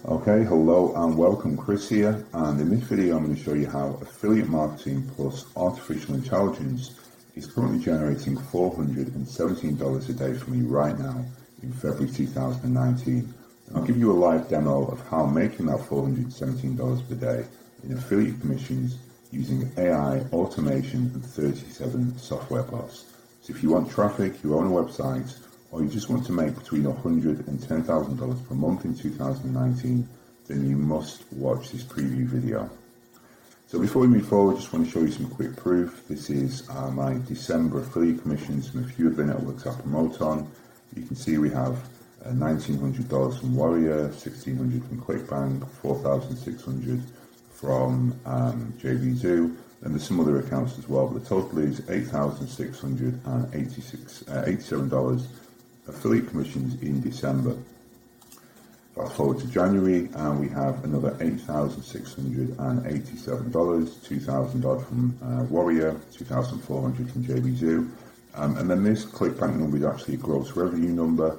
Okay, hello and welcome. Chris here, and in this video I'm going to show you how affiliate marketing plus artificial intelligence is currently generating $417 a day for me right now in February 2019. And I'll give you a live demo of how I'm making that $417 per day in affiliate commissions using AI, automation and 37 software bots. So if you want traffic, you own a website, or you just want to make between $100,000 and $10,000 per month in 2019, then you must watch this preview video. So before we move forward, I just want to show you some quick proof. This is my December affiliate commissions from a few of the networks I promote on. You can see we have $1,900 from Warrior, $1,600 from ClickBank, $4,600 from JVZoo, and there's some other accounts as well, but the total is $8,687 affiliate commissions in December. Fast forward to January and we have another $8,687, $2,000 from Warrior, $2,400 from JVZoo, and then this ClickBank number is actually a gross revenue number,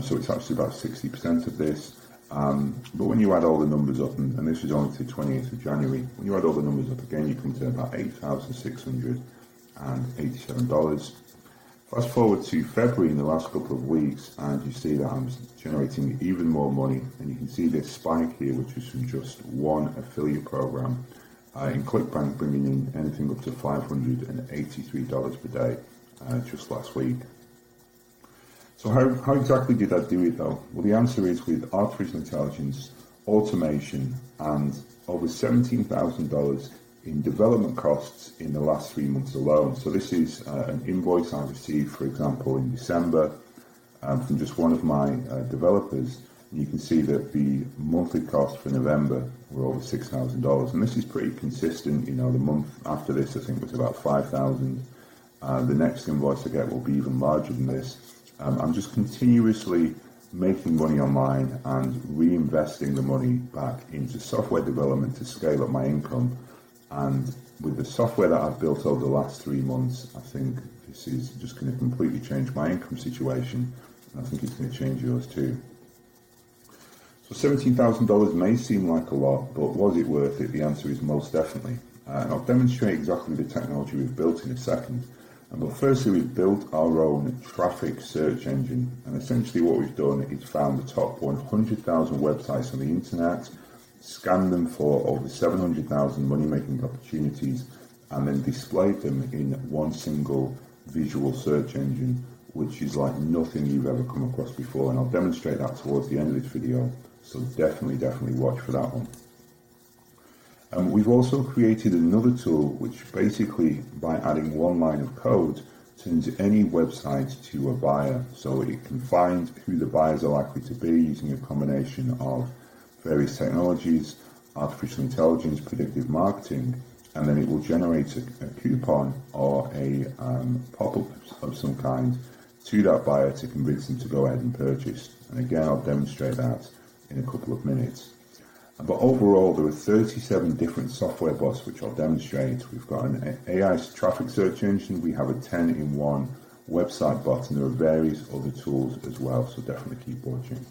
so it's actually about 60% of this. But when you add all the numbers up, and this is only to the 28th of January, when you add all the numbers up again, you come to about $8,687. Fast forward to February in the last couple of weeks, and you see that I'm generating even more money, and you can see this spike here, which is from just one affiliate program in ClickBank, bringing in anything up to $583 per day just last week. So how exactly did I do it though? Well, the answer is with artificial intelligence, automation, and over $17,000 in development costs in the last 3 months alone. So this is an invoice I received, for example, in December from just one of my developers. And you can see that the monthly cost for November were over $6,000, and this is pretty consistent. You know, the month after this I think was about $5,000. The next invoice I get will be even larger than this. I'm just continuously making money online and reinvesting the money back into software development to scale up my income. And with the software that I've built over the last 3 months, I think this is just going to completely change my income situation, and I think it's going to change yours too. So $17,000 may seem like a lot, but was it worth it? The answer is most definitely. And I'll demonstrate exactly the technology we've built in a second. But firstly, we've built our own traffic search engine, and essentially what we've done is found the top 100,000 websites on the internet, scanned them for over 700,000 money-making opportunities, and then displayed them in one single visual search engine, which is like nothing you've ever come across before. And I'll demonstrate that towards the end of this video, so definitely watch for that one. We've also created another tool which basically, by adding one line of code, turns any website to a buyer. So it can find who the buyers are likely to be using a combination of various technologies, artificial intelligence, predictive marketing, and then it will generate a coupon or a pop-up of some kind to that buyer to convince them to go ahead and purchase. And again, I'll demonstrate that in a couple of minutes. But overall, there are 37 different software bots which I'll demonstrate. We've got an AI traffic search engine, we have a 10-in-1 website bot, and there are various other tools as well, so definitely keep watching.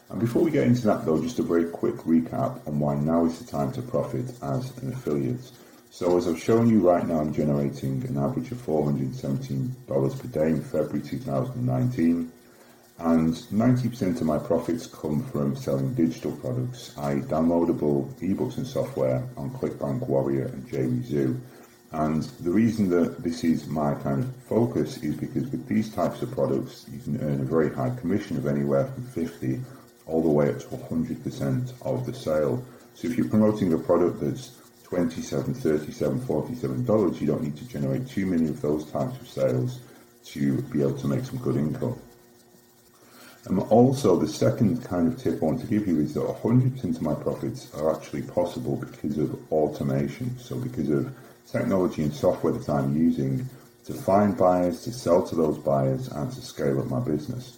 And before we get into that though, just a very quick recap on why now is the time to profit as an affiliate. So as I've shown you right now, I'm generating an average of $417 per day in February 2019. And 90% of my profits come from selling digital products, i.e. downloadable ebooks and software on ClickBank, Warrior and JVZoo. And the reason that this is my kind of focus is because with these types of products, you can earn a very high commission of anywhere from 50 all the way up to 100% of the sale. So if you're promoting a product that's $27, $37, $47, you don't need to generate too many of those types of sales to be able to make some good income. And also, the second kind of tip I want to give you is that 100% of my profits are actually possible because of automation. So because of technology and software that I'm using to find buyers, to sell to those buyers, and to scale up my business.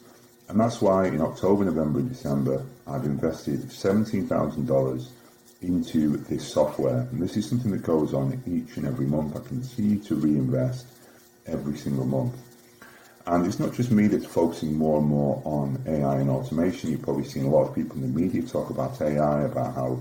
And that's why in October, November, and December, I've invested $17,000 into this software. And this is something that goes on each and every month. I continue to reinvest every single month. And it's not just me that's focusing more and more on AI and automation. You've probably seen a lot of people in the media talk about AI, about how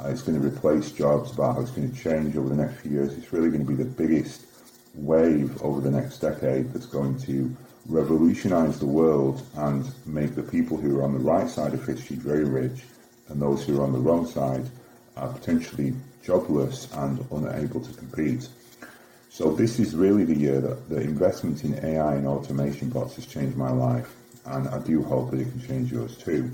it's going to replace jobs, about how it's going to change over the next few years. It's really going to be the biggest wave over the next decade that's going to revolutionize the world and make the people who are on the right side of history very rich, and those who are on the wrong side are potentially jobless and unable to compete. So this is really the year that the investment in AI and automation bots has changed my life, and I do hope that it can change yours too.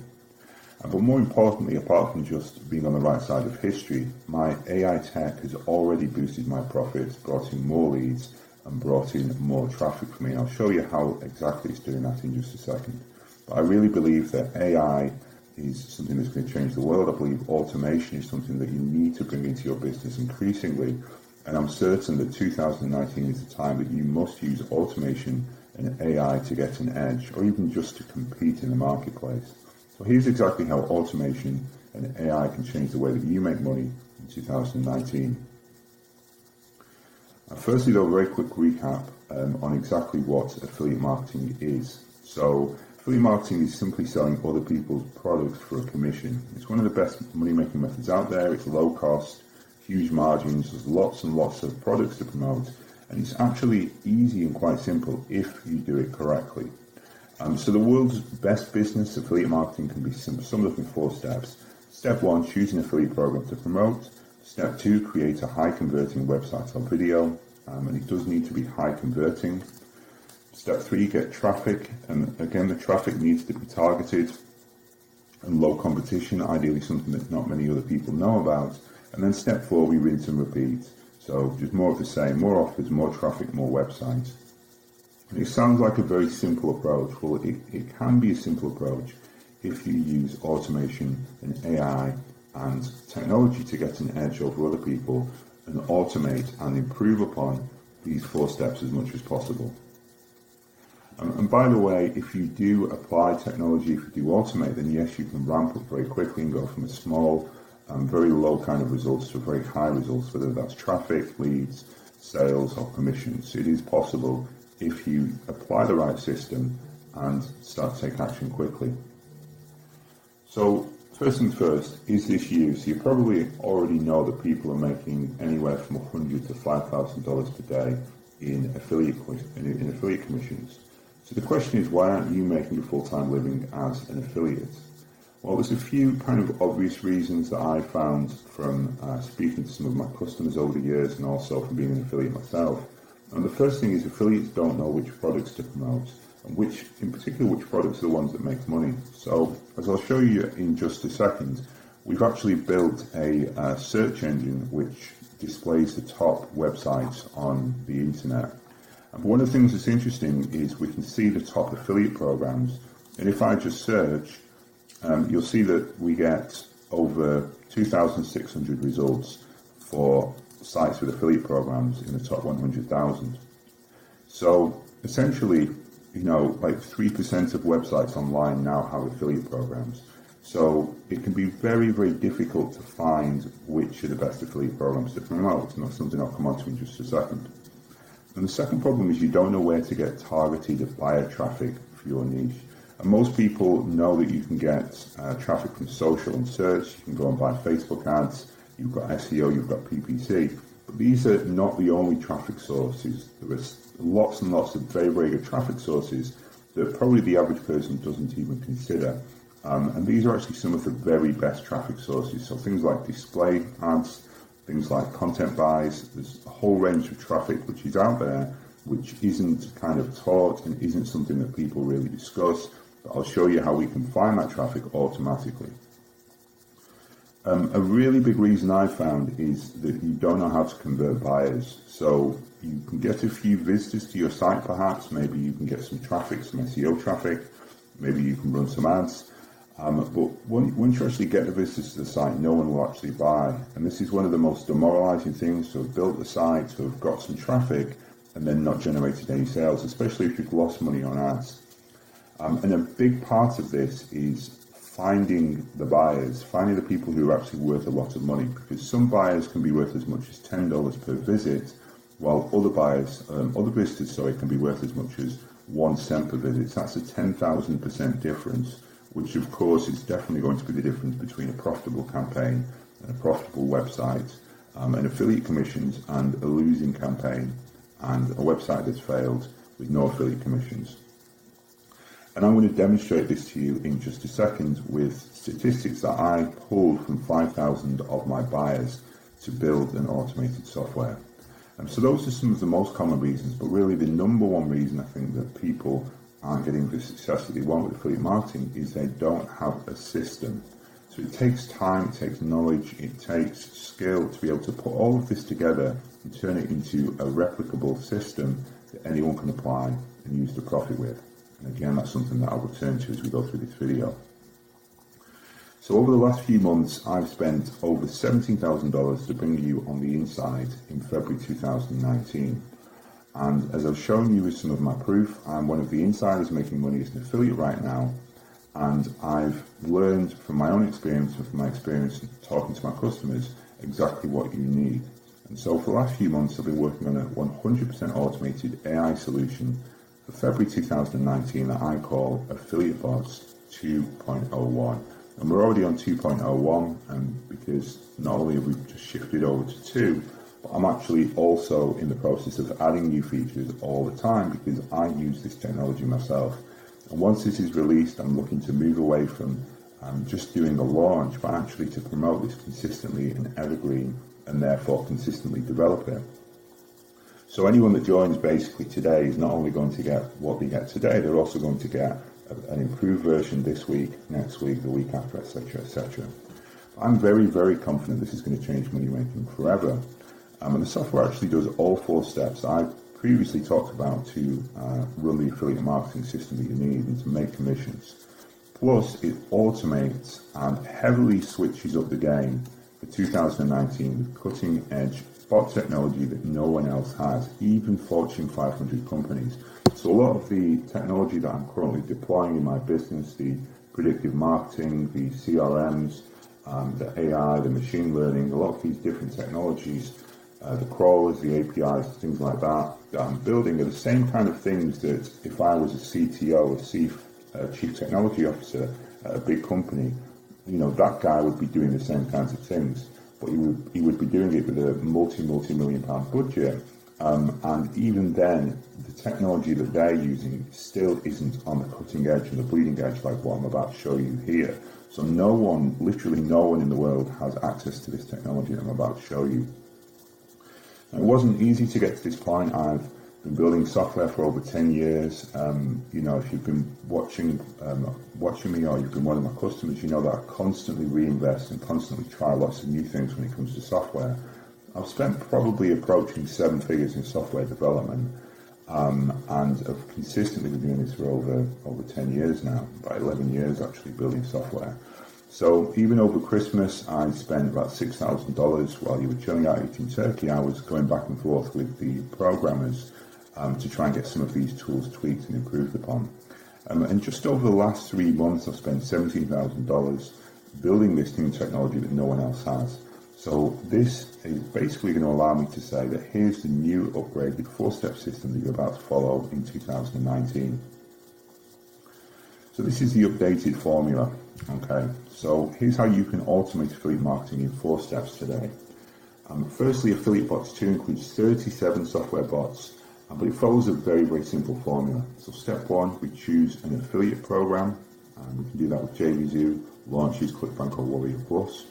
But more importantly, apart from just being on the right side of history, my AI tech has already boosted my profits, brought in more leads, and brought in more traffic for me. And I'll show you how exactly it's doing that in just a second. But I really believe that AI is something that's going to change the world. I believe automation is something that you need to bring into your business increasingly. And I'm certain that 2019 is the time that you must use automation and AI to get an edge, or even just to compete in the marketplace. So here's exactly how automation and AI can change the way that you make money in 2019. Firstly, though, a very quick recap on exactly what affiliate marketing is. So affiliate marketing is simply selling other people's products for a commission. It's one of the best money-making methods out there. It's low cost, huge margins, there's lots and lots of products to promote, and it's actually easy and quite simple if you do it correctly. So the world's best business affiliate marketing can be summed up in 4 steps. Step 1, choose an affiliate program to promote. Step 2, create a high converting website or video, and it does need to be high converting. Step 3, get traffic, and again the traffic needs to be targeted and low competition, ideally something that not many other people know about. And then step 4, we rinse and repeat. So just more of the same, more offers, more traffic, more websites. And it sounds like a very simple approach. Well, it can be a simple approach if you use automation and AI and technology to get an edge over other people and automate and improve upon these 4 steps as much as possible. And by the way, if you do apply technology, if you do automate, then yes, you can ramp up very quickly and go from a small, very low kind of results to very high results, whether that's traffic, leads, sales, or commissions. It is possible if you apply the right system and start to take action quickly. So first things first, is this you? So you probably already know that people are making anywhere from $100 to $5,000 per day in affiliate commissions. So the question is, why aren't you making a full-time living as an affiliate? Well, there's a few kind of obvious reasons that I found from speaking to some of my customers over the years and also from being an affiliate myself. And the first thing is affiliates don't know which products to promote, and in particular which products are the ones that make money. So as I'll show you in just a second, we've actually built a search engine which displays the top websites on the internet. And one of the things that's interesting is we can see the top affiliate programs, and if I just search, you'll see that we get over 2,600 results for sites with affiliate programs in the top 100,000. So essentially, like 3% of websites online now have affiliate programs. So it can be very, very difficult to find which are the best affiliate programs to promote, and that's something I'll come on to in just a second. And the second problem is you don't know where to get targeted buyer traffic for your niche. And most people know that you can get traffic from social and search. You can go and buy Facebook ads. You've got SEO, you've got PPC. But these are not the only traffic sources. There is lots and lots of very, very good traffic sources that probably the average person doesn't even consider. And these are actually some of the very best traffic sources. So things like display ads, things like content buys. There's a whole range of traffic which is out there, which isn't kind of taught and isn't something that people really discuss. But I'll show you how we can find that traffic automatically. A really big reason I found is that you don't know how to convert buyers. So you can get a few visitors to your site perhaps, maybe you can get some traffic, some SEO traffic, maybe you can run some ads. But once you actually get the visitors to the site, no one will actually buy. And this is one of the most demoralizing things, to have built the site, to have got some traffic, and then not generated any sales, especially if you've lost money on ads. And a big part of this is finding the buyers, finding the people who are actually worth a lot of money, because some buyers can be worth as much as $10 per visit, while other visitors, can be worth as much as 1 cent per visit. That's a 10,000% difference, which of course is definitely going to be the difference between a profitable campaign and a profitable website, and affiliate commissions, and a losing campaign and a website that's failed with no affiliate commissions. And I'm going to demonstrate this to you in just a second with statistics that I pulled from 5,000 of my buyers to build an automated software. So those are some of the most common reasons, but really the number one reason I think that people aren't getting the success that they want with affiliate marketing is they don't have a system. So it takes time, it takes knowledge, it takes skill to be able to put all of this together and turn it into a replicable system that anyone can apply and use to profit with. And again, that's something that I'll return to as we go through this video. So over the last few months, I've spent over $17,000 to bring you on the inside in February 2019. And as I've shown you with some of my proof, I'm one of the insiders making money as an affiliate right now. And I've learned from my own experience and from my experience talking to my customers exactly what you need. And so for the last few months, I've been working on a 100% automated AI solution for February 2019 that I call Affiliate Bots 2.01. And we're already on 2.01 because not only have we just shifted over to 2, but I'm actually also in the process of adding new features all the time because I use this technology myself. And once this is released, I'm looking to move away from just doing a launch, but actually to promote this consistently and evergreen, and therefore consistently develop it. So anyone that joins basically today is not only going to get what they get today, they're also going to get an improved version this week, next week, the week after, etc., etc. I'm very, very confident this is going to change money making forever. And the software actually does all 4 steps I previously talked about to run the affiliate marketing system that you need and to make commissions. Plus, it automates and heavily switches up the game for 2019 with cutting edge bot technology that no one else has, even Fortune 500 companies. So a lot of the technology that I'm currently deploying in my business, the predictive marketing, the CRMs, the AI, the machine learning, a lot of these different technologies, the crawlers, the APIs, things like that I'm building are the same kind of things that if I was a CTO, Chief Technology Officer at a big company, that guy would be doing the same kinds of things. But he would be doing it with a multi-million pound budget. And even then, the technology that they're using still isn't on the cutting edge and the bleeding edge like what I'm about to show you here. So literally no one in the world has access to this technology that I'm about to show you. Now, it wasn't easy to get to this point. I've been building software for over 10 years. If you've been watching me or you've been one of my customers, you know that I constantly reinvest and constantly try lots of new things when it comes to software. I've spent probably approaching 7 figures in software development, and I've consistently been doing this for over 10 years now, about 11 years actually building software. So even over Christmas, I spent about $6,000 while you were chilling out eating turkey. I was going back and forth with the programmers to try and get some of these tools tweaked and improved upon. And just over the last 3 months, I've spent $17,000 building this new technology that no one else has. So this is basically going to allow me to say that here's the new upgraded 4-step system that you're about to follow in 2019. So this is the updated formula. Okay, so here's how you can automate affiliate marketing in 4 steps today. Firstly, Affiliate Bots 2 includes 37 software bots, but it follows a very, very simple formula. So step 1, we choose an affiliate program, and we can do that with JVZoo, Launches, ClickBank or Warrior Plus.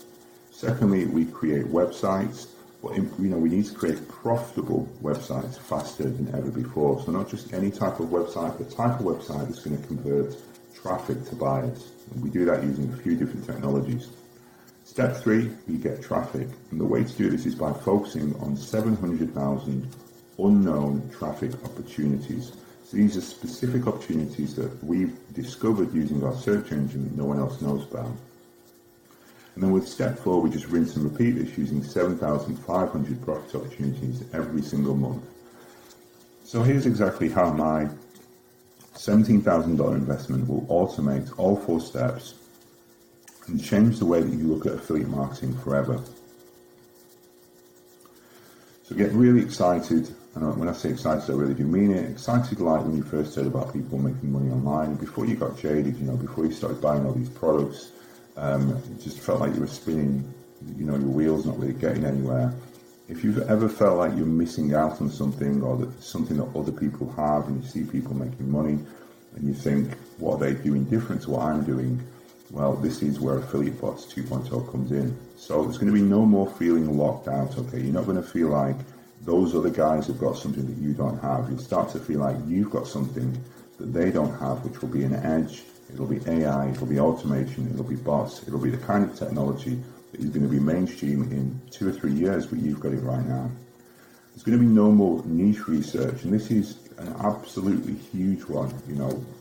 Secondly, we create websites, but we need to create profitable websites faster than ever before. So not just any type of website, but type of website that's going to convert traffic to buyers. And we do that using a few different technologies. Step 3, we get traffic. And the way to do this is by focusing on 700,000 unknown traffic opportunities. So these are specific opportunities that we've discovered using our search engine that no one else knows about. And then with step 4, we just rinse and repeat this using 7,500 profit opportunities every single month. So here's exactly how my $17,000 investment will automate all 4 steps and change the way that you look at affiliate marketing forever. So get really excited And when I say excited, I really do mean it. Excited like when you first heard about people making money online, before you got jaded, before you started buying all these products, it just felt like you were spinning, your wheels, not really getting anywhere. If you've ever felt like you're missing out on something, or that something that other people have, and you see people making money, and you think, what are they doing different to what I'm doing? Well, this is where Affiliate Bots 2.0 comes in. So there's going to be no more feeling locked out, okay? You're not going to feel like those other guys have got something that you don't have. You'll start to feel like you've got something that they don't have, which will be an edge. It'll be AI, it'll be automation, it'll be bots, it'll be the kind of technology that is going to be mainstream in 2 or 3 years, but you've got it right now. There's going to be no more niche research, and this is an absolutely huge one.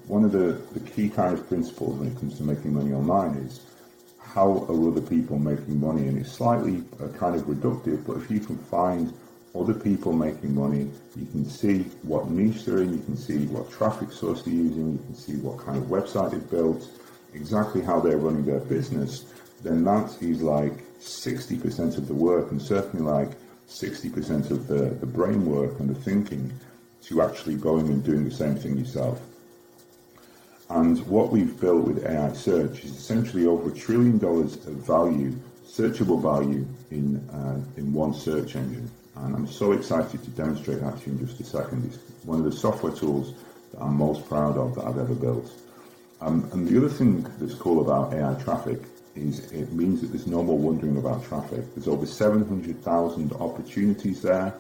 One of the key kind of principles when it comes to making money online is how are other people making money, and it's slightly kind of reductive, but if you can find other people making money, you can see what niche they're in, you can see what traffic source they're using, you can see what kind of website they've built, exactly how they're running their business, then that is like 60% of the work, and certainly like 60% of the brain work and the thinking to actually going and doing the same thing yourself. And what we've built with AI search is essentially over $1 trillion of value, searchable value in one search engine. And I'm so excited to demonstrate that to you in just a second. It's one of the software tools that I'm most proud of that I've ever built. And the other thing that's cool about AI traffic is it means that there's no more wondering about traffic. There's over 700,000 opportunities there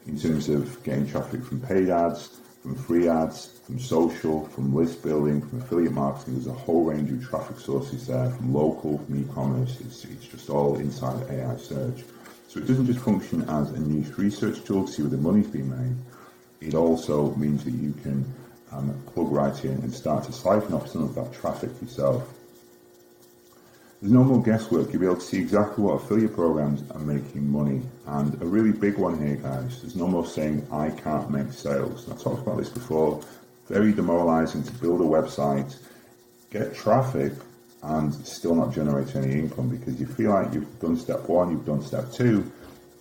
in terms of getting traffic from paid ads, from free ads, from social, from list building, from affiliate marketing. There's a whole range of traffic sources there, from local, from e-commerce. It's just all inside AI search. So it doesn't just function as a niche research tool to see where the money's being made. It also means that you can plug right in and start to siphon off some of that traffic yourself. There's no more guesswork. You'll be able to see exactly what affiliate programs are making money. And a really big one here, guys, there's no more saying, I can't make sales. And I've talked about this before. Very demoralizing to build a website, get traffic, and still not generate any income, because you feel like you've done step 1, you've done step 2,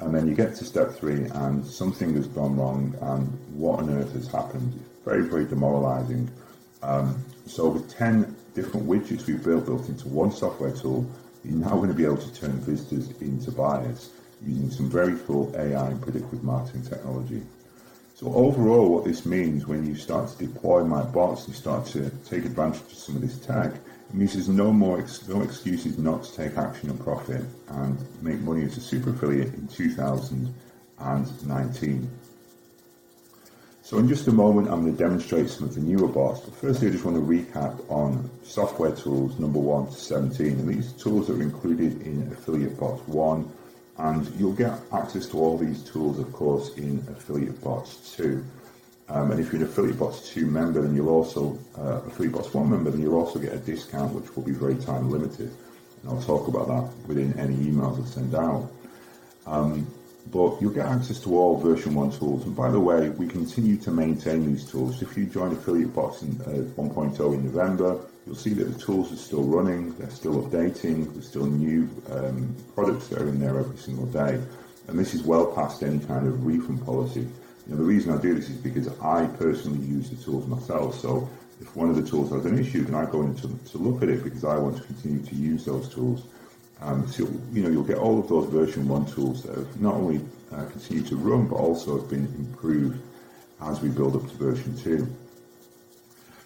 and then you get to step 3 and something has gone wrong, and what on earth has happened? It's very, very demoralizing. So with 10 different widgets we've built into one software tool, you're now going to be able to turn visitors into buyers using some very cool AI and predictive marketing technology. So overall, what this means when you start to deploy my bots and start to take advantage of some of this tech, it means there's no excuses not to take action and profit and make money as a super affiliate in 2019. So in just a moment, I'm going to demonstrate some of the newer bots. But firstly, I just want to recap on software tools number 1 to 17. And these tools are included in Affiliate Bots 1. And you'll get access to all these tools, of course, in Affiliate Bots 2. And if you're an Affiliate Bots 2 member, then you'll also, Affiliate Bots 1 member, then you'll also get a discount, which will be very time limited. And I'll talk about that within any emails I send out. But you'll get access to all version 1 tools. And by the way, we continue to maintain these tools. If you join Affiliate Bots 1.0 in November, you'll see that the tools are still running, they're still updating, there's still new products that are in there every single day. And this is well past any kind of refund policy. The reason I do this is because I personally use the tools myself. So if one of the tools has an issue, then I go in to look at it because I want to continue to use those tools. So you'll get all of those version 1 tools that have not only continued to run, but also have been improved as we build up to version 2.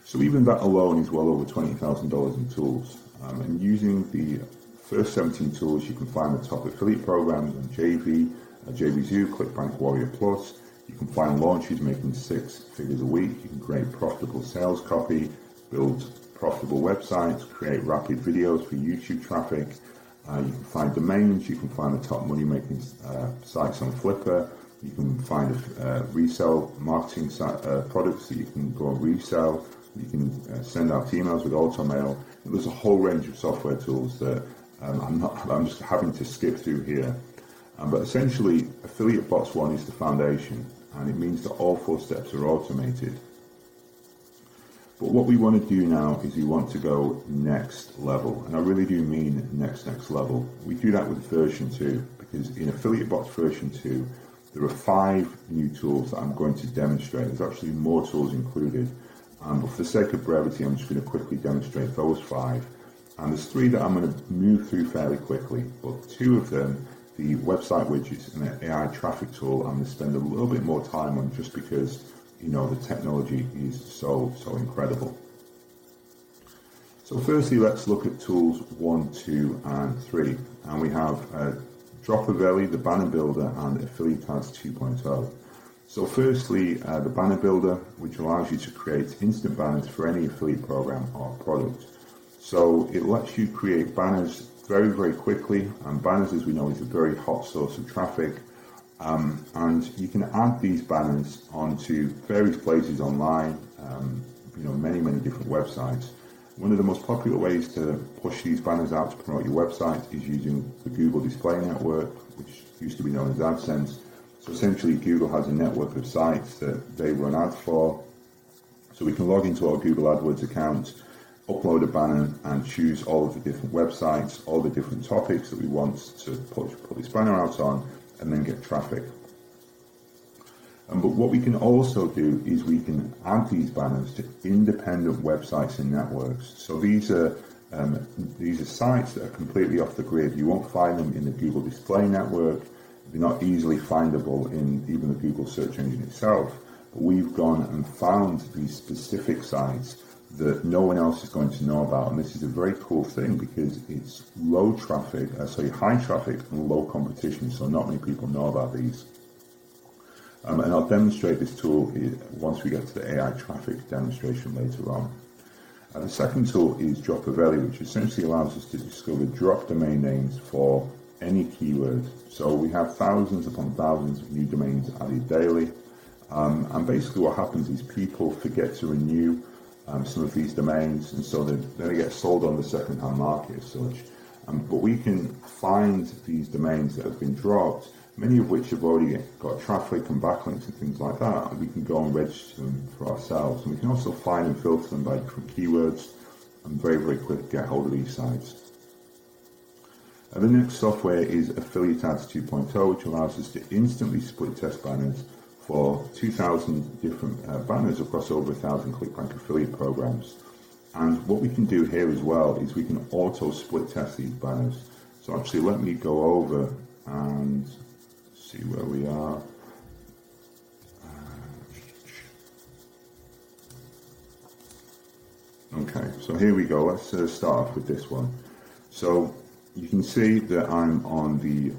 So even that alone is well over $20,000 in tools. And using the first 17 tools, you can find the top affiliate programs on JV, JVZoo, ClickBank Warrior Plus. You can find launches making 6 figures a week. You can create profitable sales copy, build profitable websites, create rapid videos for YouTube traffic. You can find domains, you can find the top money-making sites on Flipper, you can find resell marketing products that you can go and resell, you can send out emails with AutoMail. There's a whole range of software tools that I'm just having to skip through here. But essentially, Affiliate Bots 1 is the foundation, and it means that all 4 steps are automated. But what we want to do now is we want to go next level, and I really do mean next level. We do that with version 2, because in Affiliate Bots version 2, There are 5 new tools that I'm going to demonstrate. There's actually more tools included, but for the sake of brevity, I'm just going to quickly demonstrate those 5. And there's 3 that I'm going to move through fairly quickly, but 2 of them, the website widgets and the AI traffic tool, I'm going to spend a little bit more time on just because, you know, the technology is so incredible. So firstly, let's look at tools 1, 2, and 3. And we have Dropavelli, the Banner Builder, and Affiliate Ads 2.0. So firstly, the Banner Builder, which allows you to create instant banners for any affiliate program or product. So it lets you create banners very quickly, and banners, as we know, is a very hot source of traffic. And you can add these banners onto various places online, you know, many different websites. One of the most popular ways to push these banners out to promote your website is using the Google Display Network, which used to be known as AdSense. So essentially, Google has a network of sites that they run ads for. So we can log into our Google AdWords account, upload a banner, and choose all of the different websites, all the different topics that we want to put this banner out on, and then get traffic. But what we can also do is we can add these banners to independent websites and networks. So these are sites that are completely off the grid. You won't find them in the Google Display Network. They're not easily findable in even the Google search engine itself. But we've gone and found these specific sites that no one else is going to know about. And this is a very cool thing because it's high traffic and low competition. So not many people know about these. And I'll demonstrate this tool once we get to the AI traffic demonstration later on. The second tool is Dropavelli, which essentially allows us to discover drop domain names for any keyword. So we have thousands upon thousands of new domains added daily. And basically what happens is people forget to renew some of these domains, and so they get sold on the second-hand market as such. But we can find these domains that have been dropped, many of which have already got traffic and backlinks and things like that, and we can go and register them for ourselves. And we can also find and filter them by different keywords, and very quick get hold of these sites. The next software is Affiliate Ads 2.0, which allows us to instantly split test banners for 2,000 different banners across over 1,000 ClickBank affiliate programs. And what we can do here as well is we can auto split test these banners. So actually let me go over and see where we are. Okay, so here we go. Let's start off with this one. So you can see that I'm on the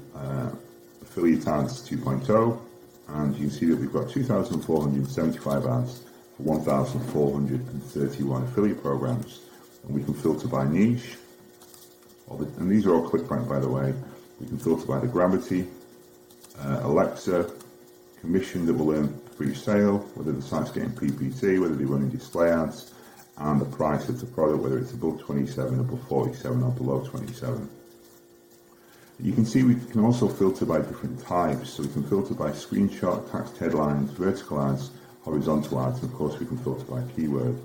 Affiliate Ads 2.0, and you can see that we've got 2,475 ads for 1,431 affiliate programs. And we can filter by niche, and these are all ClickBank, by the way. We can filter by the gravity, Alexa, commission that will earn for each sale, whether the site's getting PPC, whether they're running display ads, and the price of the product, whether it's above 27, above 47, or below 27. You can see we can also filter by different types, so we can filter by screenshot, text headlines, vertical ads, horizontal ads, and of course we can filter by keyword.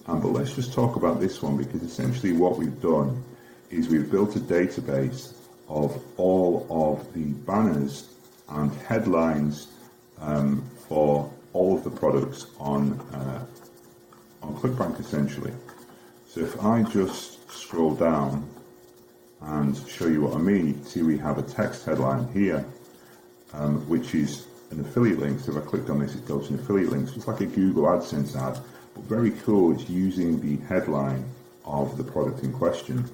But let's just talk about this one, because essentially what we've done is we've built a database of all of the banners and headlines for all of the products on ClickBank essentially. So if I just scroll down and show you what I mean, you can see we have a text headline here, which is an affiliate link. So if I clicked on this, it goes to an affiliate link. So it's like a Google AdSense ad, but very cool. It's using the headline of the product in question.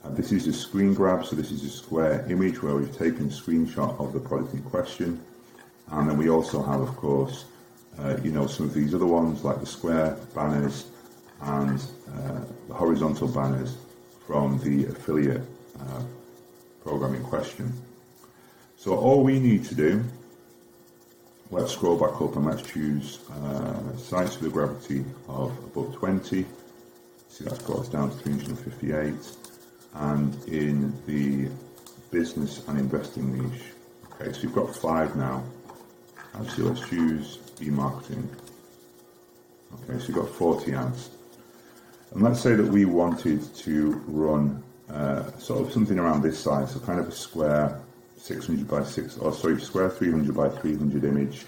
This is a screen grab, so this is a square image where we've taken a screenshot of the product in question. And then we also have, of course, some of these other ones like the square banners and the horizontal banners from the affiliate program in question. So all we need to do, let's scroll back up and let's choose sites with a gravity of above 20. See, that's got us down to 358. And in the business and investing niche. Okay, so we've got 5 now. Actually, let's choose e-marketing. Okay, so we've got 40 ads. And let's say that we wanted to run sort of something around this size, so kind of a square 600 by 6, or sorry, square 300 by 300 image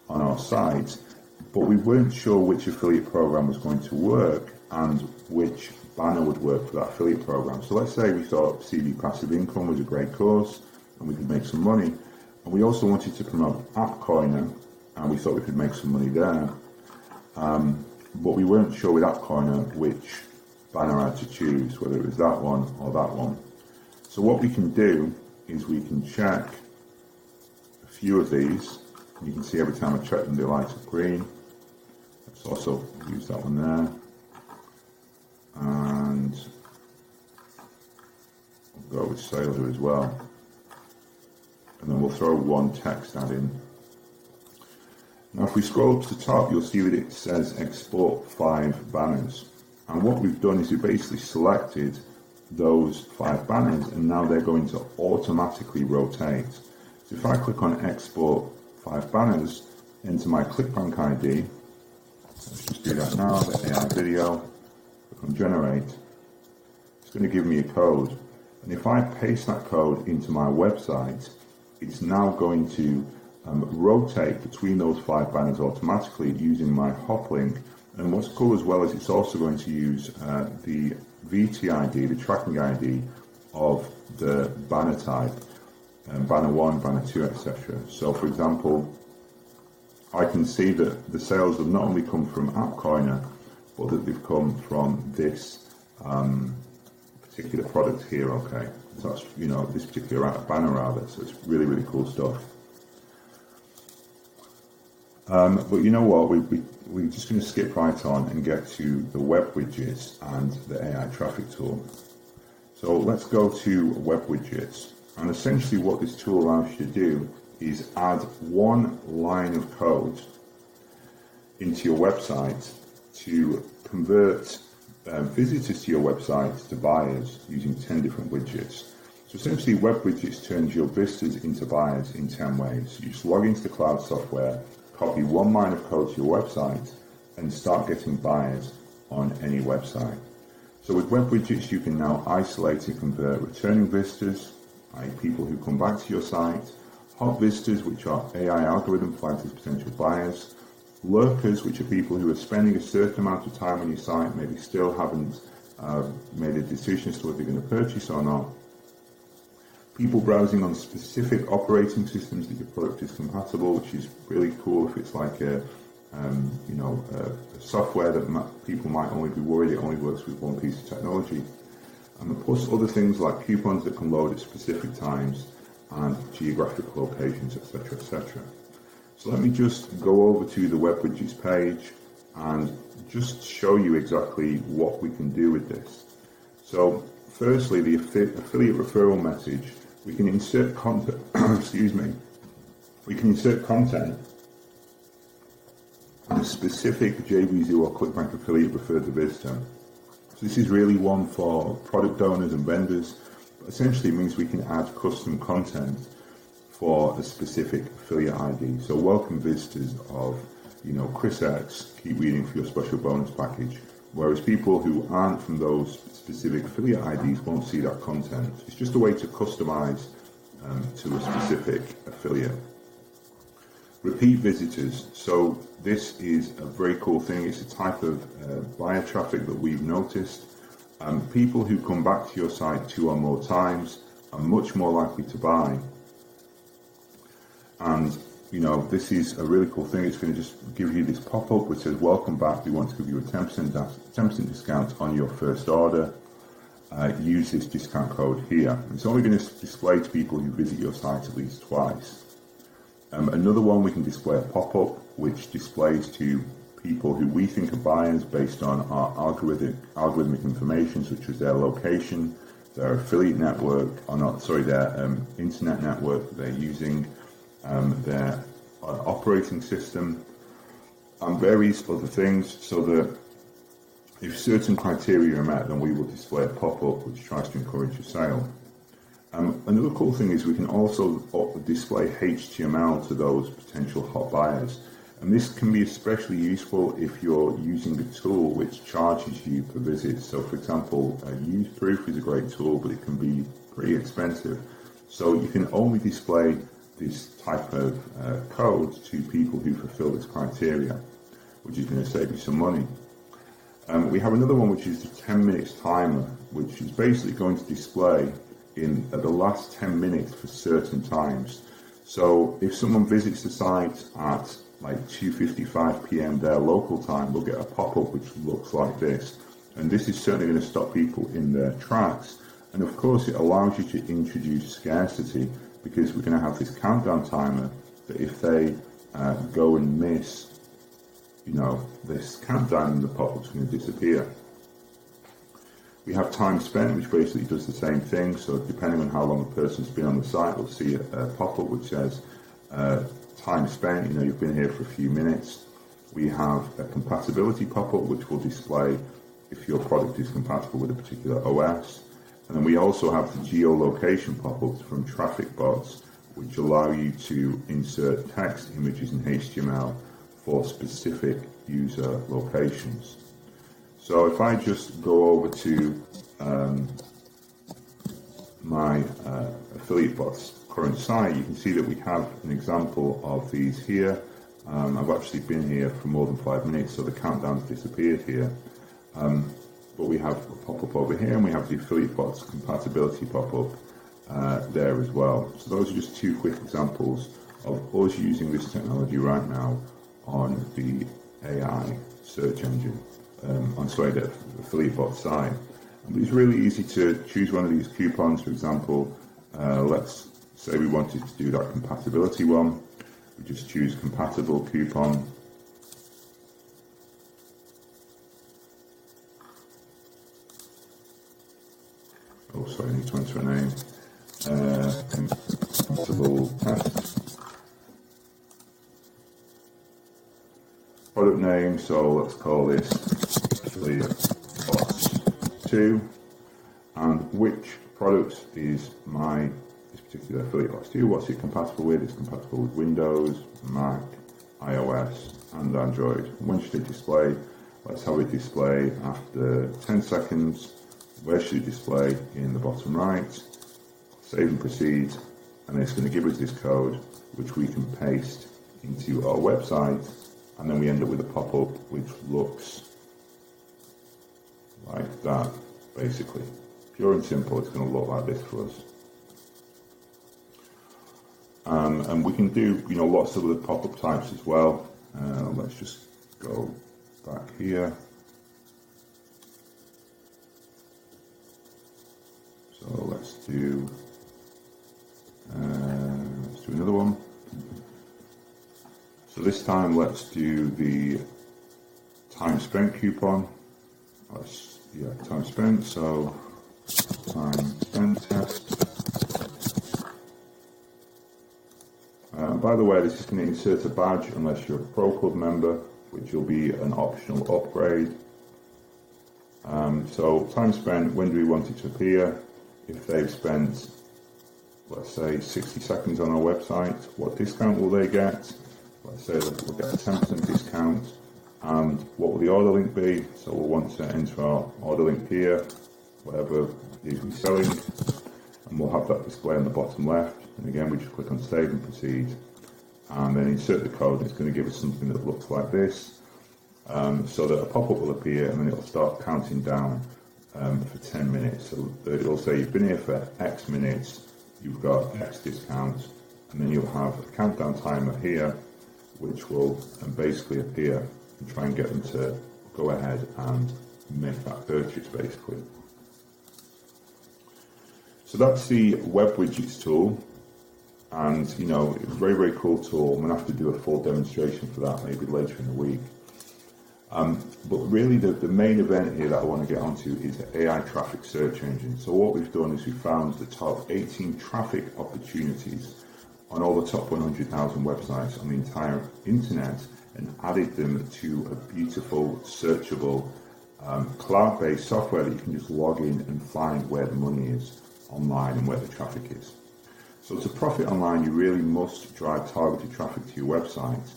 on our site, but we weren't sure which affiliate program was going to work and which banner would work for that affiliate program. So let's say we thought CV Passive Income was a great course and we could make some money, and we also wanted to promote AppCoiner, and we thought we could make some money there, but we weren't sure with AppCoiner which banner I had to choose, whether it was that one or that one. So what we can do is we can check a few of these. You can see every time I check them they light up green. Let's also use that one there, and we'll go with Sailor as well, and then we'll throw one text ad in. Now if we scroll up to the top, you'll see that it says export 5 banners, and what we've done is we basically selected those 5 banners, and now they're going to automatically rotate. So if I click on export 5 banners into my ClickBank ID, let's just do that now, the AI video, click on generate, it's going to give me a code, and if I paste that code into my website, it's now going to rotate between those 5 banners automatically using my hop link. And what's cool as well is it's also going to use the VTID, the tracking ID of the banner type, banner 1, banner 2, etc. So for example, I can see that the sales have not only come from AppCoiner, but that they've come from this particular product here, okay? So that's, you know, this particular banner rather, so it's really, really cool stuff. But you know what, we're just going to skip right on and get to the web widgets and the AI traffic tool. So let's go to web widgets, and essentially what this tool allows you to do is add one line of code into your website to convert visitors to your website to buyers using 10 different widgets. So essentially web widgets turns your visitors into buyers in 10 ways. You just log into the cloud software, copy one line of code to your website, and start getting buyers on any website. So with web widgets, you can now isolate and convert returning visitors, i.e. people who come back to your site, hot visitors, which are AI algorithm flagged as potential buyers, lurkers, which are people who are spending a certain amount of time on your site, maybe still haven't made a decision as to whether they're going to purchase or not, people browsing on specific operating systems that your product is compatible, which is really cool if it's like a software that people might only be worried it only works with one piece of technology, and plus other things like coupons that can load at specific times and geographic locations, etc., etc. So let me just go over to the web widgets page and just show you exactly what we can do with this. So firstly, the affiliate referral message, we can insert content, excuse me, we can insert content on a specific JVZoo or ClickBank affiliate referred to visitor. So this is really one for product owners and vendors, but essentially it means we can add custom content for a specific affiliate ID. So welcome visitors of, Chris X, keep reading for your special bonus package. Whereas people who aren't from those specific affiliate IDs won't see that content. It's just a way to customize to a specific affiliate. Repeat visitors. So this is a very cool thing. It's a type of buyer traffic that we've noticed. People who come back to your site 2 or more times are much more likely to buy. And this is a really cool thing. It's going to just give you this pop-up which says, welcome back, we want to give you a 10% discount on your first order. Use this discount code here. It's only going to display to people who visit your site at least twice. Another one, we can display a pop-up which displays to people who we think are buyers based on our algorithmic information, such as their location, their affiliate network, their internet network that they're using, their operating system, and various other things, so that if certain criteria are met, then we will display a pop-up which tries to encourage a sale. Another cool thing is we can also display HTML to those potential hot buyers, and this can be especially useful if you're using a tool which charges you per visit. So for example, UseProof is a great tool, but it can be pretty expensive. So you can only display this type of code to people who fulfill this criteria, which is going to save you some money. We have another one which is the 10 minutes timer, which is basically going to display in the last 10 minutes for certain times. So if someone visits the site at like 2:55 p.m. their local time, they'll get a pop-up which looks like this. And this is certainly going to stop people in their tracks. And of course it allows you to introduce scarcity, because we're going to have this countdown timer that if they go and miss, this countdown, the pop-up's going to disappear. We have time spent, which basically does the same thing. So depending on how long a person's been on the site, we'll see a pop-up which says time spent, you've been here for a few minutes. We have a compatibility pop-up which will display if your product is compatible with a particular OS. And then we also have the geolocation pop-ups from traffic bots, which allow you to insert text, images, and HTML for specific user locations. So if I just go over to my affiliate bot's current site, you can see that we have an example of these here. I've actually been here for more than 5 minutes, so the countdown's disappeared here. But we have a pop-up over here, and we have the affiliate bots compatibility pop-up there as well. So those are just two quick examples of us using this technology right now on the AI search engine, the affiliate bot site. And it's really easy to choose one of these coupons. For example, let's say we wanted to do that compatibility one. We just choose compatible coupon. Oh, sorry, I need to enter a name. Compatible test. Product name, so let's call this affiliate bots 2. And which product is this particular affiliate bots 2? What's it compatible with? It's compatible with Windows, Mac, iOS, and Android. When should it display? Let's have it display after 10 seconds. Where should it display? In the bottom right. Save and proceed, and it's going to give us this code which we can paste into our website, and then we end up with a pop-up which looks like that, basically. Pure and simple, it's going to look like this for us. And we can do lots of other pop-up types as well. Let's just go back here. So let's do another one. So this time let's do the time spent coupon. Time spent. So time spent test. By the way, this is going to insert a badge unless you're a Pro Club member, which will be an optional upgrade. So time spent, when do we want it to appear? If they've spent, let's say, 60 seconds on our website, what discount will they get? Let's say that we'll get a 10% discount. And what will the order link be? So we'll want to enter our order link here, whatever it is we're selling, and we'll have that display on the bottom left. And again, we just click on save and proceed, and then insert the code. It's going to give us something that looks like this, so that a pop-up will appear, and then it'll start counting down for 10 minutes. So it'll say you've been here for X minutes, you've got X discount, and then you'll have a countdown timer here, which will basically appear and try and get them to go ahead and make that purchase, basically. So that's the Web Widgets tool, and it's a very, very cool tool. I'm going to have to do a full demonstration for that maybe later in the week. But really the main event here that I want to get onto is the AI traffic search engine. So what we've done is we've found the top 18 traffic opportunities on all the top 100,000 websites on the entire internet and added them to a beautiful, searchable, cloud-based software that you can just log in and find where the money is online and where the traffic is. So to profit online, you really must drive targeted traffic to your website.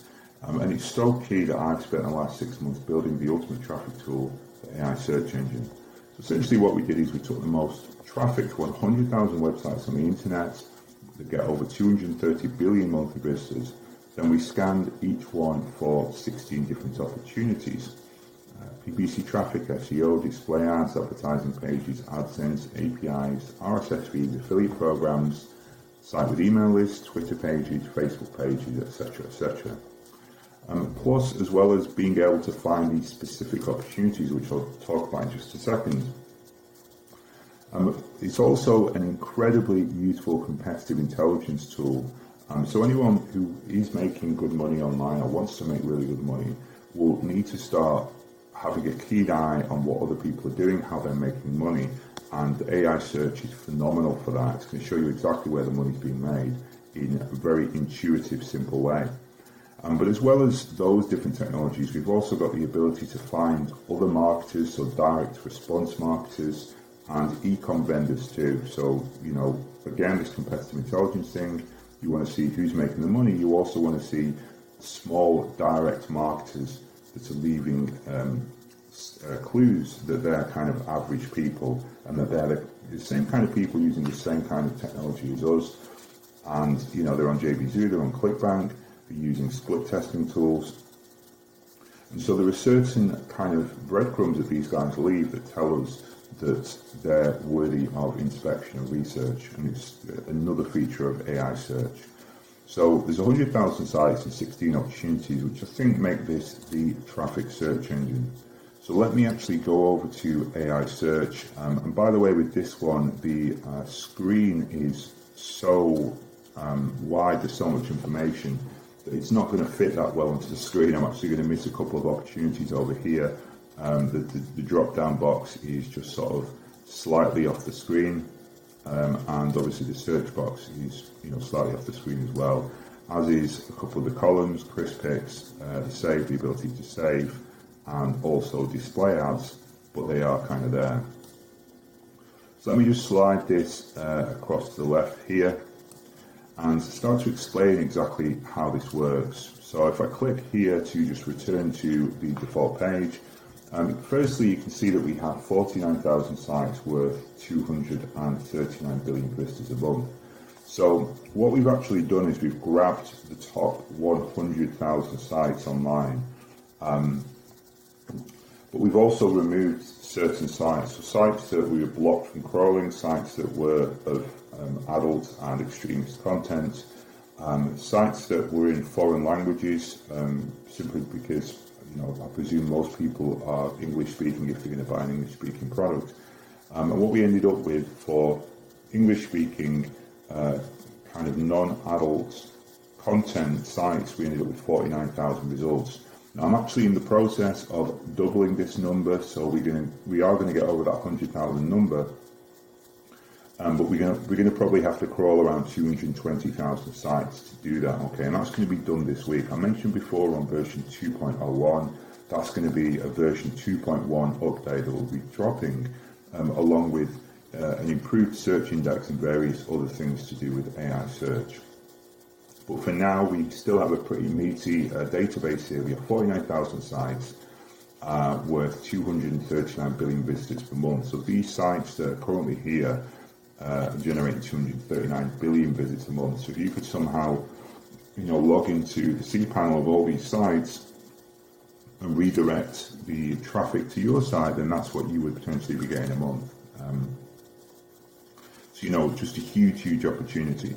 And it's so key that I've spent the last 6 months building the ultimate traffic tool, the AI search engine. So essentially what we did is we took the most trafficked 100,000 websites on the internet that get over 230 billion monthly visitors, then we scanned each one for 16 different opportunities. PPC traffic, SEO, display ads, advertising pages, AdSense, APIs, RSS feeds, affiliate programs, site with email lists, Twitter pages, Facebook pages, etc., etc. Plus, as well as being able to find these specific opportunities, which I'll talk about in just a second, it's also an incredibly useful competitive intelligence tool. So anyone who is making good money online or wants to make really good money will need to start having a keen eye on what other people are doing, how they're making money, and AI search is phenomenal for that. It's going to show you exactly where the money's being made in a very intuitive, simple way. But as well as those different technologies, we've also got the ability to find other marketers, so direct response marketers, and e-com vendors too. So, again, this competitive intelligence thing, you want to see who's making the money. You also want to see small direct marketers that are leaving clues that they're kind of average people and that they're the same kind of people using the same kind of technology as us. And, they're on JVZoo, they're on ClickBank, they're using split testing tools. And so there are certain kind of breadcrumbs that these guys leave that tell us that they're worthy of inspection and research, and it's another feature of AI search. So there's 100,000 sites and 16 opportunities, which I think make this the traffic search engine. So let me actually go over to AI search. And by the way, with this one, the screen is so wide, there's so much information, that it's not going to fit that well into the screen. I'm actually going to miss a couple of opportunities over here. The drop-down box is just sort of slightly off the screen, and obviously the search box is slightly off the screen as well, as is a couple of the columns, crisp picks, the ability to save, and also display ads, but they are kind of there. So let me just slide this across to the left here and start to explain exactly how this works. So if I click here to just return to the default page, firstly, you can see that we have 49,000 sites worth 239 billion visitors a month. So what we've actually done is we've grabbed the top 100,000 sites online, but we've also removed certain sites, so sites that we were blocked from crawling, sites that were of adult and extremist content, sites that were in foreign languages, simply because I presume most people are English speaking if they're going to buy an English speaking product. And what we ended up with for English speaking kind of non-adult content sites, we ended up with 49,000 results. Now I'm actually in the process of doubling this number, so we are going to get over that 100,000 number. But we're going to probably have to crawl around 220,000 sites to do that, okay? And that's going to be done this week. I mentioned before on version 2.01, that's going to be a version 2.1 update that will be dropping, along with an improved search index and various other things to do with AI search. But for now, we still have a pretty meaty database here. We have 49,000 sites worth 239 billion visitors per month. So these sites that are currently here generating 239 billion visits a month. So if you could somehow, log into the cPanel of all these sites and redirect the traffic to your site, then that's what you would potentially be getting a month. So, just a huge, huge opportunity.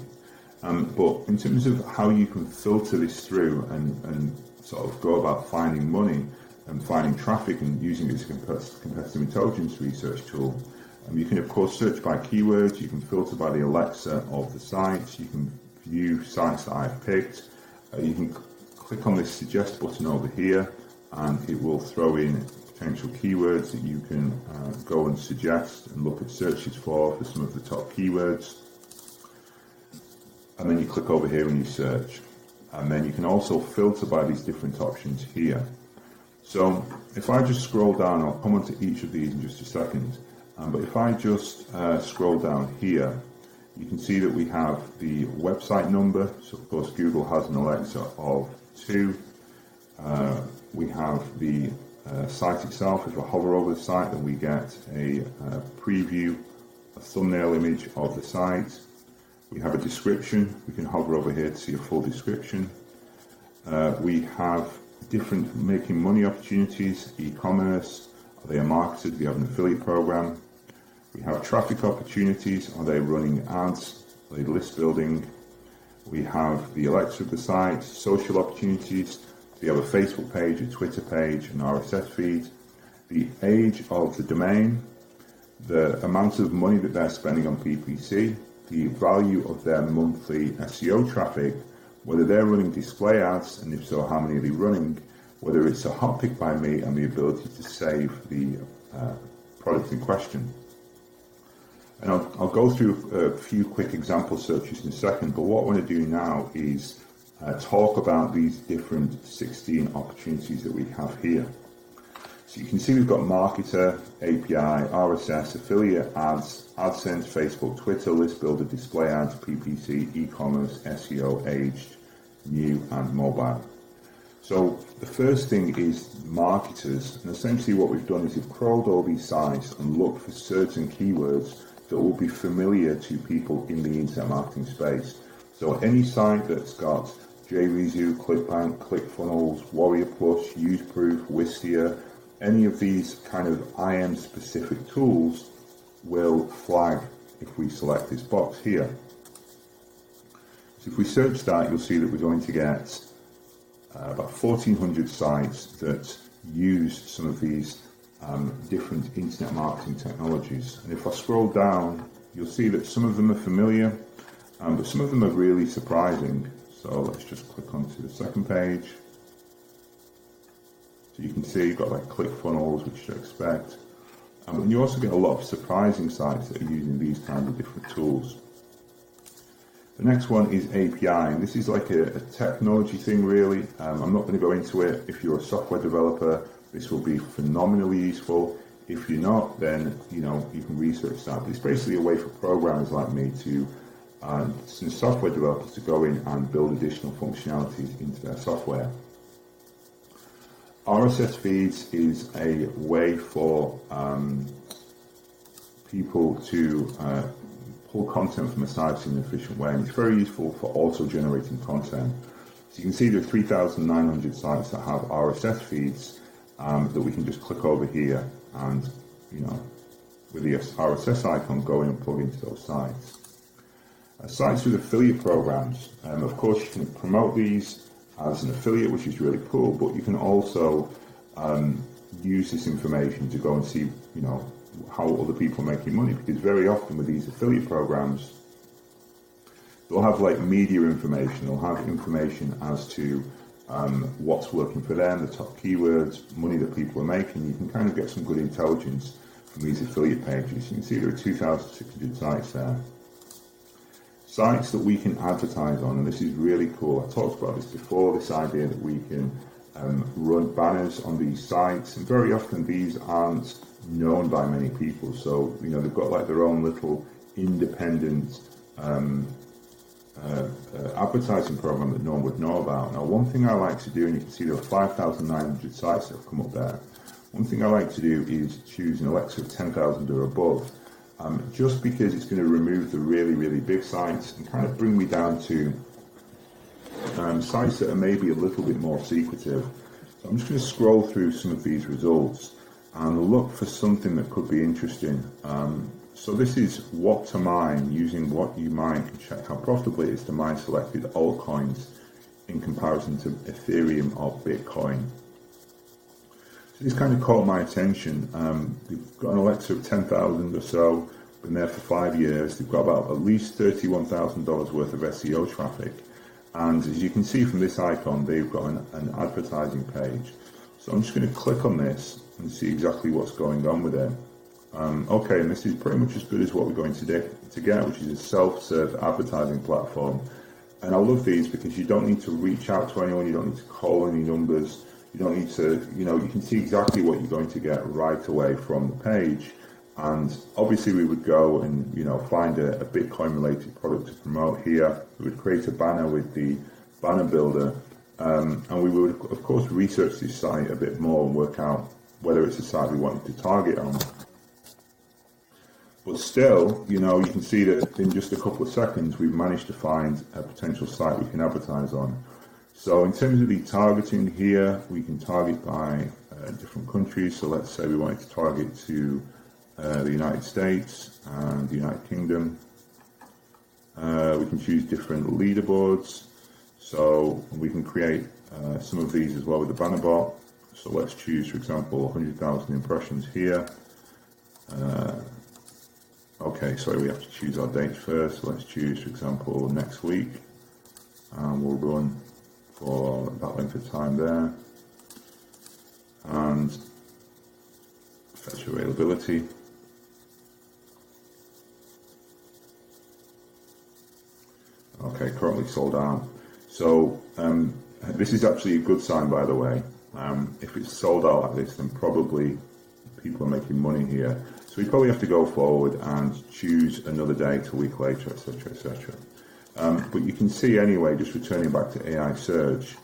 But in terms of how you can filter this through and sort of go about finding money and finding traffic and using it as a competitive intelligence research tool, you can of course search by keywords, you can filter by the Alexa of the sites, you can view sites that I've picked, you can click on this suggest button over here and it will throw in potential keywords that you can go and suggest and look at searches for some of the top keywords. And then you click over here and you search. And then you can also filter by these different options here. So if I just scroll down, I'll come on to each of these in just a second. But if I just scroll down here, you can see that we have the website number. So of course Google has an Alexa of 2. We have the site itself. If I hover over the site, then we get a preview, a thumbnail image of the site. We have a description. We can hover over here to see a full description. We have different making money opportunities, e-commerce. Are they a marketer? Do they have an affiliate program? We have traffic opportunities. Are they running ads? Are they list building? We have the Alexa of the site, social opportunities. We have a Facebook page, a Twitter page, an RSS feed. The age of the domain, the amount of money that they're spending on PPC, the value of their monthly SEO traffic, whether they're running display ads, and if so, how many are they running, whether it's a hot pick by me, and the ability to save the product in question. And I'll go through a few quick example searches in a second, but what I want to do now is talk about these different 16 opportunities that we have here. So you can see we've got marketer, API, RSS, affiliate ads, AdSense, Facebook, Twitter, list builder, display ads, PPC, e-commerce, SEO, aged, new, and mobile. So the first thing is marketers, and essentially what we've done is we've crawled all these sites and looked for certain keywords that will be familiar to people in the internet marketing space. So any site that's got JVZoo, ClickBank, ClickFunnels, Warrior Plus, UseProof, Wistia, any of these kind of IM specific tools will flag if we select this box here. So if we search that, you'll see that we're going to get about 1,400 sites that use some of these different internet marketing technologies. And if I scroll down, you'll see that some of them are familiar, but some of them are really surprising. So let's just click onto the second page. So you can see you've got like ClickFunnels, which you expect. And you also get a lot of surprising sites that are using these kinds of different tools. The next one is API, and this is like a technology thing really. I'm not going to go into it. If you're a software developer, this will be phenomenally useful. If you're not, then you can research that. But it's basically a way for programmers like me to, some software developers to go in and build additional functionalities into their software. RSS feeds is a way for people to pull content from a site in an efficient way, and it's very useful for auto-generating content. So you can see there are 3,900 sites that have RSS feeds that we can just click over here and, with the RSS icon, go in and plug into those sites. Sites with affiliate programs, of course you can promote these as an affiliate, which is really cool, but you can also use this information to go and see, how other people are making money, because very often with these affiliate programs, they'll have like media information, they'll have information as to what's working for them, the top keywords, money that people are making. You can kind of get some good intelligence from these affiliate pages. You can see there are 2,600 sites there. Sites that we can advertise on, and this is really cool. I talked about this before, this idea that we can run banners on these sites, and very often these aren't known by many people. So, they've got like their own little independent advertising program that no one would know about. Now, one thing I like to do, and you can see there are 5,900 sites that have come up there. One thing I like to do is choose an Alexa of 10,000 or above. Just because it's going to remove the really, really big sites and kind of bring me down to sites that are maybe a little bit more secretive. So I'm just going to scroll through some of these results and look for something that could be interesting. So this is what to mine, using what you mine to check how profitable it is to mine selected altcoins in comparison to Ethereum or Bitcoin. So this kind of caught my attention. They've got an Alexa of 10,000 or so, been there for 5 years. They've got about at least $31,000 worth of SEO traffic. And as you can see from this icon, they've got an advertising page. So I'm just going to click on this and see exactly what's going on with it. Okay, and this is pretty much as good as what we're going to get, which is a self-serve advertising platform. And I love these because you don't need to reach out to anyone, you don't need to call any numbers. You don't need to, you can see exactly what you're going to get right away from the page. And obviously we would go and, find a Bitcoin related product to promote here. We would create a banner with the banner builder. And we would, of course, research this site a bit more and work out whether it's a site we wanted to target on. But still, you know, you can see that in just a couple of seconds, we've managed to find a potential site we can advertise on. So in terms of the targeting here, we can target by different countries. So let's say we wanted to target to the United States and the United Kingdom. We can choose different leaderboards. So we can create some of these as well with the banner bot. So let's choose, for example, 100,000 impressions here. Okay, sorry, we have to choose our date first. So let's choose, for example, next week. And we'll run for that length of time there. And fetch availability. Okay, currently sold out. So this is actually a good sign, by the way. If it's sold out like this, then probably people are making money here. So we probably have to go forward and choose another date, a week later, etc., etc. But you can see anyway, just returning back to AI search,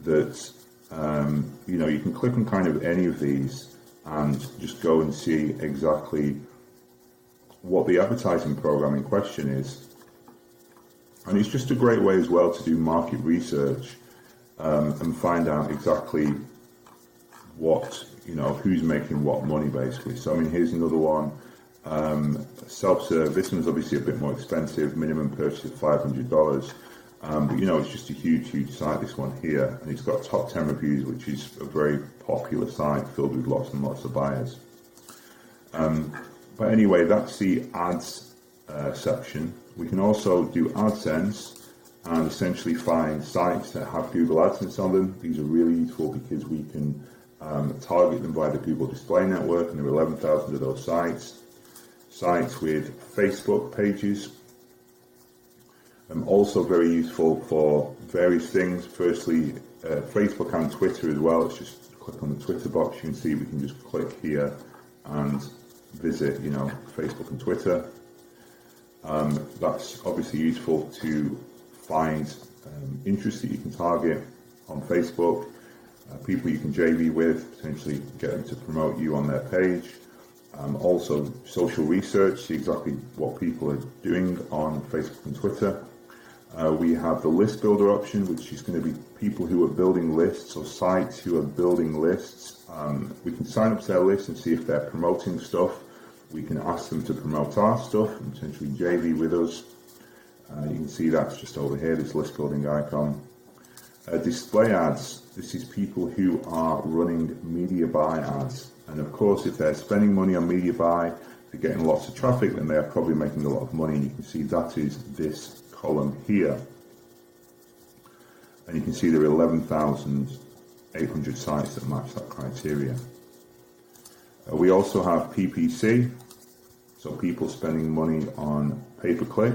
that you know, you can click on kind of any of these and just go and see exactly what the advertising program in question is. And it's just a great way as well to do market research and find out exactly what, you know, who's making what money basically. So I mean, here's another one, self-serve. This one's obviously a bit more expensive, minimum purchase of $500. But you know, it's just a huge site, this one here, and it's got top 10 reviews, which is a very popular site filled with lots and lots of buyers. But anyway, that's the ads section. We can also do AdSense and essentially find sites that have Google AdSense on them. These are really useful because we can target them by the Google Display Network, and there are 11,000 of those sites. Sites with Facebook pages. Also very useful for various things. Firstly, Facebook and Twitter as well. Let's just click on the Twitter box. You can see we can just click here and visit, you know, Facebook and Twitter. That's obviously useful to find interests that you can target on Facebook, people you can JV with, potentially get them to promote you on their page. Also social research, see exactly what people are doing on Facebook and Twitter. We have the list builder option, which is going to be people who are building lists or sites who are building lists. We can sign up to their list and see if they're promoting stuff. We can ask them to promote our stuff and potentially JV with us. You can see that's just over here, this list building icon. Display ads, this is people who are running media buy ads. And of course, if they're spending money on media buy, they're getting lots of traffic, then they're probably making a lot of money. And you can see that is this column here. And you can see there are 11,800 sites that match that criteria. We also have PPC, so people spending money on pay-per-click.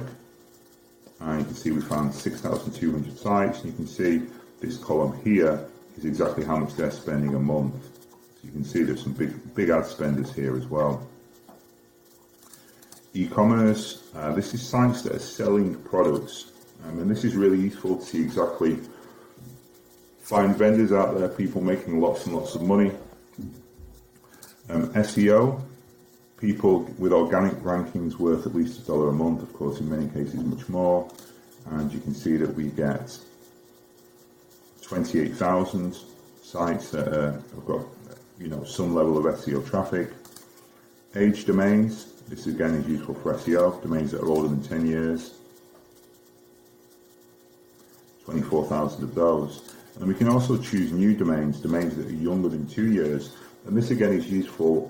And you can see we found 6,200 sites. And you can see this column here is exactly how much they're spending a month. So you can see there's some big ad spenders here as well. E-commerce, this is sites that are selling products. And this is really useful to see exactly, find vendors out there, people making lots and lots of money. SEO, people with organic rankings worth at least $1 a month, of course in many cases much more, and you can see that we get 28,000 sites that have got, you know, some level of SEO traffic. Age domains, this again is useful for SEO, domains that are older than 10 years, 24,000 of those. And we can also choose new domains, domains that are younger than 2 years. And this again is useful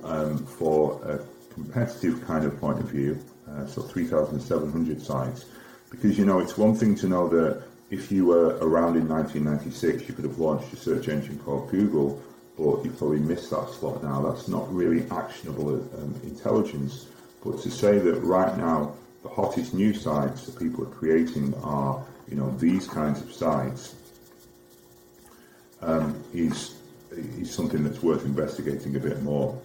for a competitive kind of point of view, so 3,700 sites. Because, you know, it's one thing to know that if you were around in 1996, you could have launched a search engine called Google, but you've probably missed that slot now. That's not really actionable intelligence. But to say that right now, the hottest new sites that people are creating are, you know, these kinds of sites, is something that's worth investigating a bit more.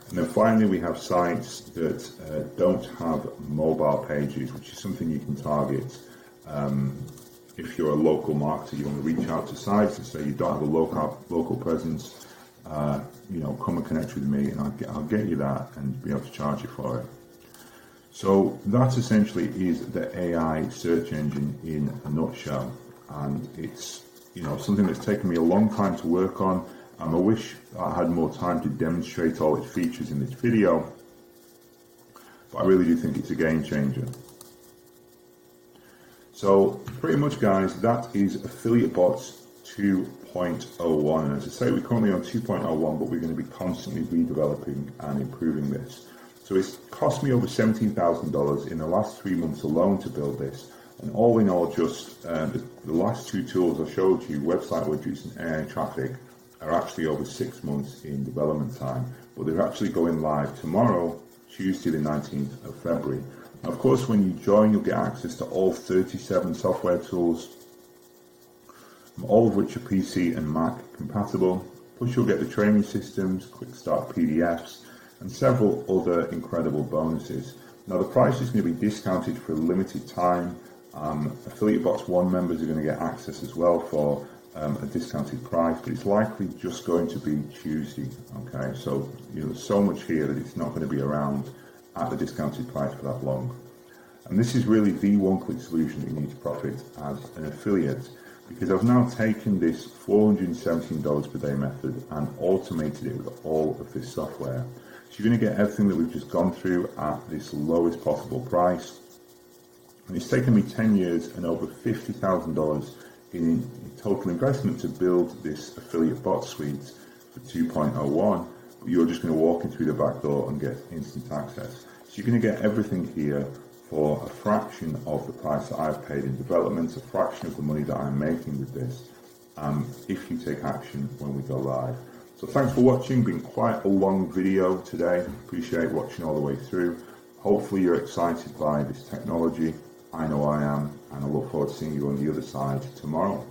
And then finally we have sites that don't have mobile pages, which is something you can target. If you're a local marketer, you want to reach out to sites and say you don't have a local presence, you know, come and connect with me and I'll get you that and be able to charge you for it. So that essentially is the AI search engine in a nutshell, and it's something that's taken me a long time to work on. I wish I had more time to demonstrate all its features in this video, but I really do think it's a game changer. So pretty much, guys, that is AffiliateBots 2.01, and as I say, we're currently on 2.01, but we're going to be constantly redeveloping and improving this. So it's cost me over $17,000 in the last 3 months alone to build this, and all in all, just the last two tools I showed you, website widgets and AI traffic, are actually over 6 months in development time, but they're actually going live tomorrow, Tuesday the 19th of February. Now, of course, when you join, you'll get access to all 37 software tools, all of which are PC and Mac compatible. Plus, you'll get the training systems, quick start PDFs, and several other incredible bonuses. Now, the price is going to be discounted for a limited time. AffiliateBots 1 members are going to get access as well for a discounted price, but it's likely just going to be Tuesday. Okay, so there's so much here that it's not going to be around at the discounted price for that long. And this is really the one-click solution that you need to profit as an affiliate, because I've now taken this $417 per day method and automated it with all of this software. So you're going to get everything that we've just gone through at this lowest possible price. And it's taken me 10 years and over $50,000 in total investment to build this AffiliateBot suite for 2.01. But you're just going to walk in through the back door and get instant access. So you're going to get everything here for a fraction of the price that I've paid in development, a fraction of the money that I'm making with this, if you take action when we go live. So thanks for watching. Been quite a long video today. Appreciate watching all the way through. Hopefully you're excited by this technology. I know I am, and I look forward to seeing you on the other side tomorrow.